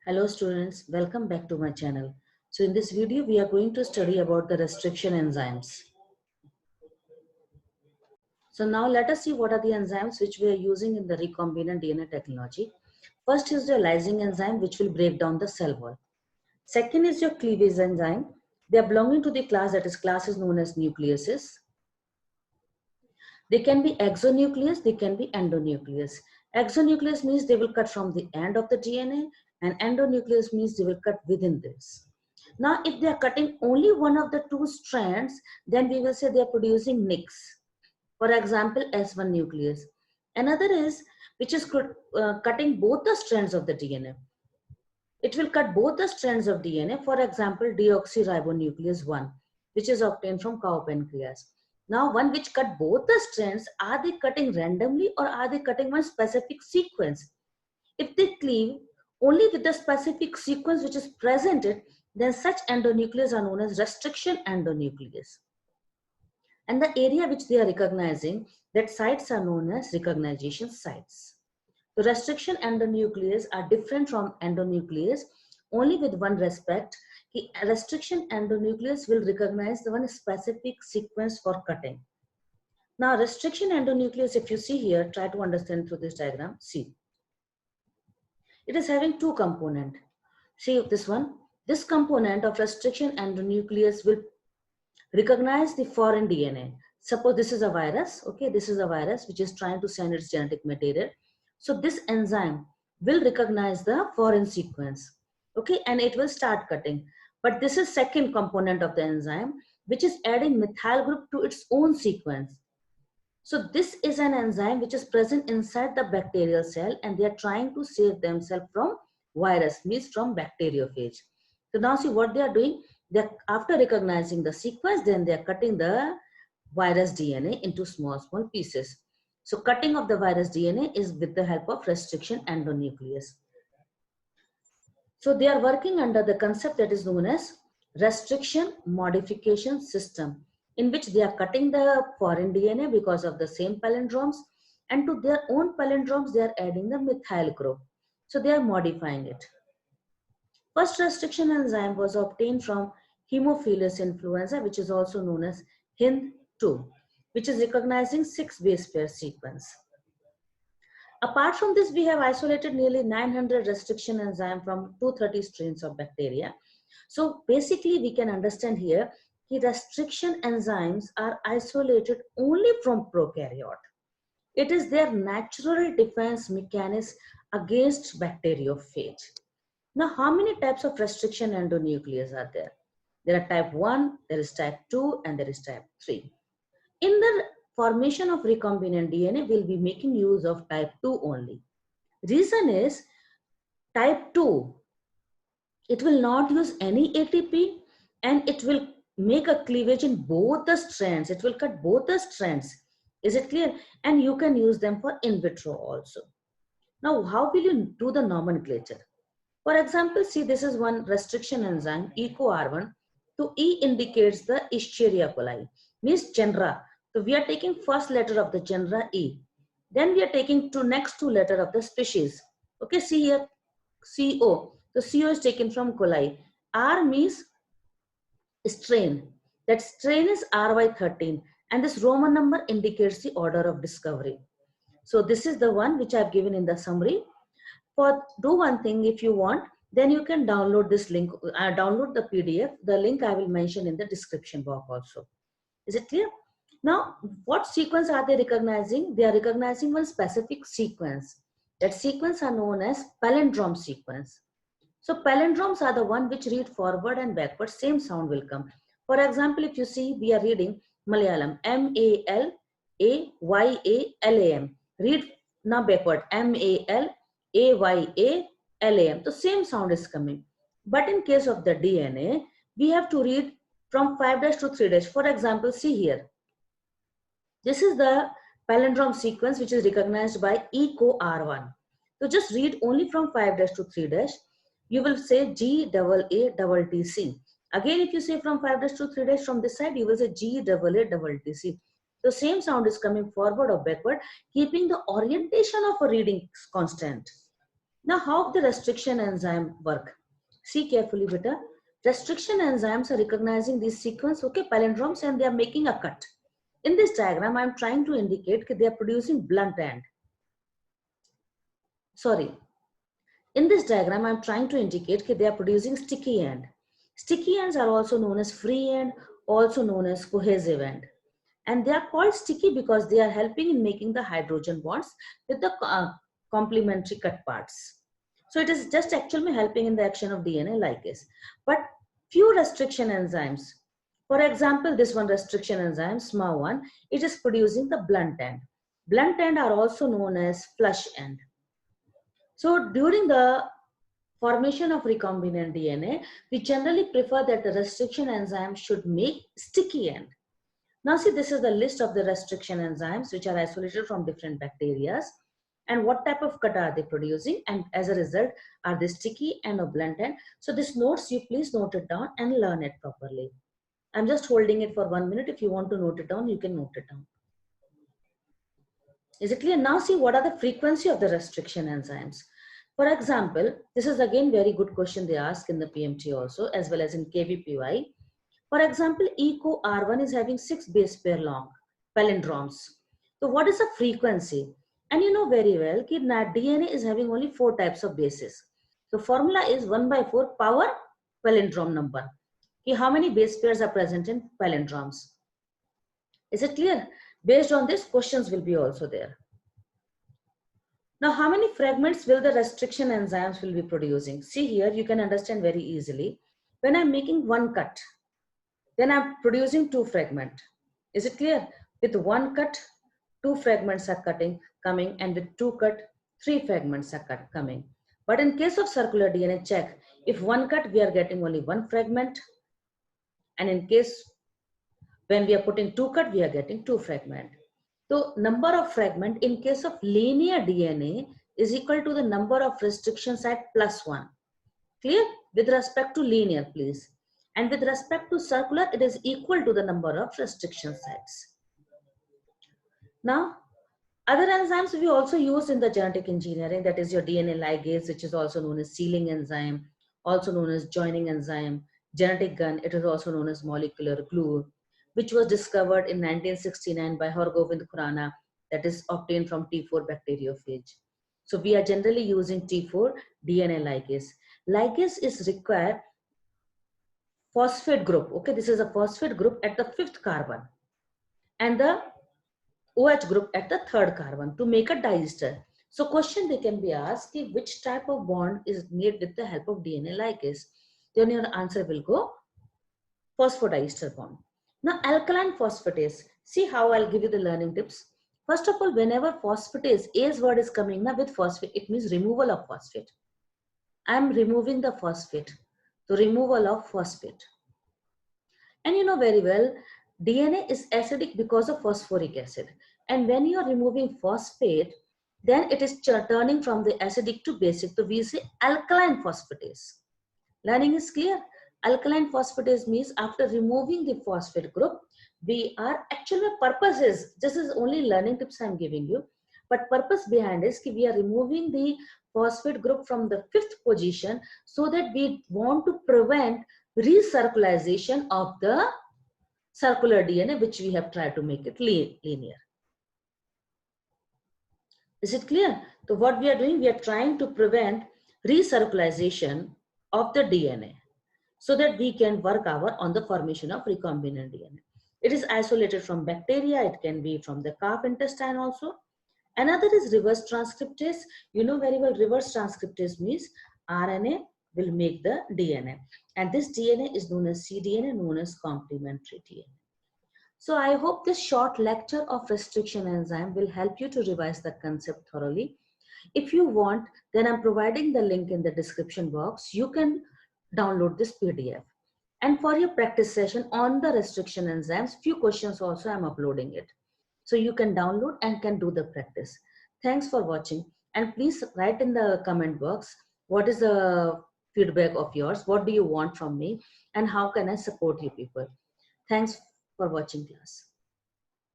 Hello students, welcome back to my channel. So in this video, we are going to study about the restriction enzymes. So now let us see what are the enzymes which we are using in the recombinant DNA technology. First is the lysing enzyme which will break down the cell wall. Second is your cleavage enzyme. They are belonging to the class class is known as nucleases. They can be exonuclease, they can be endonuclease. Exonuclease means they will cut from the end of the DNA and endonuclease means they will cut within this. Now, if they are cutting only one of the two strands, then we will say they are producing nicks. For example, S1 nucleus. Another is which is cutting both the strands of the DNA. It will cut both the strands of DNA. For example, deoxyribonuclease 1, which is obtained from cow pancreas. Now, one which cut both the strands, are they cutting randomly or are they cutting one specific sequence? If they cleave only with the specific sequence which is presented, then such endonucleases are known as restriction endonuclease. And the area which they are recognizing, that sites are known as recognition sites. The restriction endonucleases are different from endonuclease only with one respect. The restriction endonuclease will recognize the one specific sequence for cutting. Now, restriction endonuclease, if you see here, try to understand through this diagram. See, it is having two components. See this one. This component of restriction endonuclease will recognize the foreign DNA. Suppose this is a virus. Okay, this is a virus which is trying to send its genetic material. So this enzyme will recognize the foreign sequence. Okay, and it will start cutting. But this is second component of the enzyme which is adding methyl group to its own sequence. So this is an enzyme which is present inside the bacterial cell and they are trying to save themselves from virus, means from bacteriophage. So now see what they are doing. They're, after recognizing the sequence, then they are cutting the virus DNA into small pieces. So cutting of the virus DNA is with the help of restriction endonuclease. So they are working under the concept that is known as restriction modification system, in which they are cutting the foreign DNA because of the same palindromes, and to their own palindromes they are adding the methyl group. So they are modifying it. First restriction enzyme was obtained from Haemophilus influenza, which is also known as HIN2, which is recognizing 6 base pair sequence. Apart from this, we have isolated nearly 900 restriction enzyme from 230 strains of bacteria. So basically, we can understand here that restriction enzymes are isolated only from prokaryote. It is their natural defense mechanism against bacteriophage. Now, how many types of restriction endonuclease are there? There are type 1, there is type 2, and there is type 3. In the formation of recombinant DNA, we'll be making use of type 2 only. Reason is, type 2, it will not use any ATP and it will make a cleavage in both the strands. It will cut both the strands. Is it clear? And you can use them for in vitro also. Now, how will you do the nomenclature? For example, see, this is one restriction enzyme, EcoR1. So E indicates the Escherichia coli, means genera. So we are taking first letter of the genera E. Then we are taking next two letter of the species. Okay, see here, CO. So CO is taken from coli. R means strain. That strain is RY13. And this Roman number indicates the order of discovery. So this is the one which I have given in the summary. For do one thing, if you want, then you can download this link, download the PDF. The link I will mention in the description box also. Is it clear? Now, what sequence are they recognizing? They are recognizing one specific sequence. That sequence are known as palindrome sequence. So palindromes are the one which read forward and backward, same sound will come. For example, if you see, we are reading Malayalam, M-A-L-A-Y-A-L-A-M. Read now backward, M-A-L-A-Y-A-L-A-M. The same sound is coming. But in case of the DNA, we have to read from 5' to 3'. For example, see here. This is the palindrome sequence which is recognized by EcoR1. So just read only from 5' to 3'. You will say G-A-A-T-C. Again, if you say from 5' to 3' from this side, you will say G-A-A-T-C. The same sound is coming forward or backward, keeping the orientation of a reading constant. Now, how the restriction enzyme work? See carefully, beta. Restriction enzymes are recognizing these sequence, okay, palindromes, and they are making a cut. In this diagram, I am trying to indicate that they are producing blunt end. Sorry. In this diagram, I am trying to indicate that they are producing sticky end. Sticky ends are also known as free end, also known as cohesive end. And they are called sticky because they are helping in making the hydrogen bonds with the complementary cut parts. So it is just actually helping in the action of DNA ligase. But few restriction enzymes, for example, this one restriction enzyme, SMA1, it is producing the blunt end. Blunt end are also known as flush end. So during the formation of recombinant DNA, we generally prefer that the restriction enzyme should make sticky end. Now see, this is the list of the restriction enzymes which are isolated from different bacteria and what type of cut are they producing, and as a result, are they sticky and or blunt end. So this notes, you please note it down and learn it properly. I'm just holding it for 1 minute. If you want to note it down, you can note it down. Is it clear? Now see, what are the frequency of the restriction enzymes? For example, this is again very good question they ask in the PMT also, as well as in KVPY. For example, EcoR1 is having 6 base pair long palindromes. So what is the frequency? And you know very well that DNA is having only 4 types of bases. The formula is 1/4 power palindrome number. How many base pairs are present in palindromes? Is it clear? Based on this, questions will be also there. Now, how many fragments will the restriction enzymes will be producing? See here, you can understand very easily. When I'm making one cut, then I'm producing 2 fragments. Is it clear? With one cut, 2 fragments are coming, and with 2 cut, 3 fragments are coming. But in case of circular DNA, check. If one cut, we are getting only 1 fragment. And in case when we are putting 2 cut, we are getting 2 fragment. So number of fragment in case of linear DNA is equal to the number of restriction site plus 1. Clear? With respect to linear, please. And with respect to circular, it is equal to the number of restriction sites. Now, other enzymes we also use in the genetic engineering, that is your DNA ligase, which is also known as sealing enzyme, also known as joining enzyme, genetic gun, it is also known as molecular glue, which was discovered in 1969 by Hargobind Khurana, that is obtained from T4 bacteriophage. So we are generally using T4 DNA ligase. Ligase is required phosphate group. Okay, this is a phosphate group at the 5th carbon and the OH group at the 3rd carbon to make a diester. So question they can be asked, which type of bond is made with the help of DNA ligase? Then your answer will go phosphodiester bond. Now alkaline phosphatase. See how I'll give you the learning tips. First of all, whenever phosphatase, A's word is coming now with phosphate, it means removal of phosphate. I am removing the phosphate. So removal of phosphate. And you know very well, DNA is acidic because of phosphoric acid. And when you are removing phosphate, then it is turning from the acidic to basic. So we say alkaline phosphatase. Learning is clear. Alkaline phosphatase means after removing the phosphate group, we are actually purpose is, this is only learning tips I am giving you, but purpose behind is we are removing the phosphate group from the 5th position so that we want to prevent recirculation of the circular DNA, which we have tried to make it linear. Is it clear? So what we are doing, we are trying to prevent recirculation of the DNA so that we can work on the formation of recombinant DNA. It is isolated from bacteria. It can be from the calf intestine also. Another is reverse transcriptase. You know very well reverse transcriptase means RNA will make the DNA. And this DNA is known as cDNA, known as complementary DNA. So I hope this short lecture of restriction enzyme will help you to revise the concept thoroughly. If you want, then I'm providing the link in the description box. You can download this PDF. And for your practice session on the restriction enzymes, few questions also I'm uploading it. So you can download and can do the practice. Thanks for watching. And please write in the comment box, what is the feedback of yours? What do you want from me? And how can I support you people? Thanks for watching class.